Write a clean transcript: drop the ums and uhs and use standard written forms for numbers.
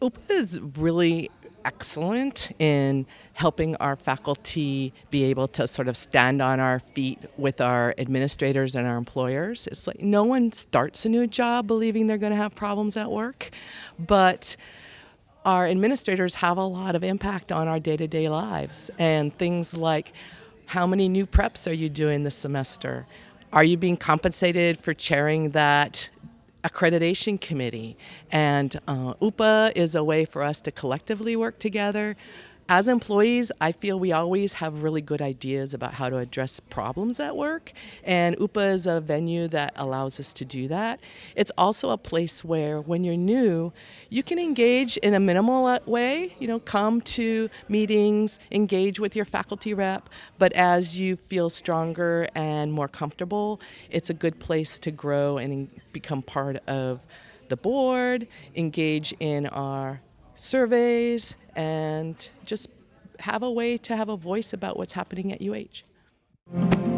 UPA is really excellent in helping our faculty be able to sort of stand on our feet with our administrators and our employers. It's like no one starts a new job believing they're going to have problems at work, but our administrators have a lot of impact on our day-to-day lives, and things like how many new preps are you doing this semester? Are you being compensated for chairing that accreditation committee? And UPA is a way for us to collectively work together. As employees, I feel we always have really good ideas about how to address problems at work, and UPA is a venue that allows us to do that. It's also a place where, when you're new, you can engage in a minimal way, come to meetings, engage with your faculty rep, but as you feel stronger and more comfortable, it's a good place to grow and become part of the board, engage in our surveys, and just have a way to have a voice about what's happening at UH.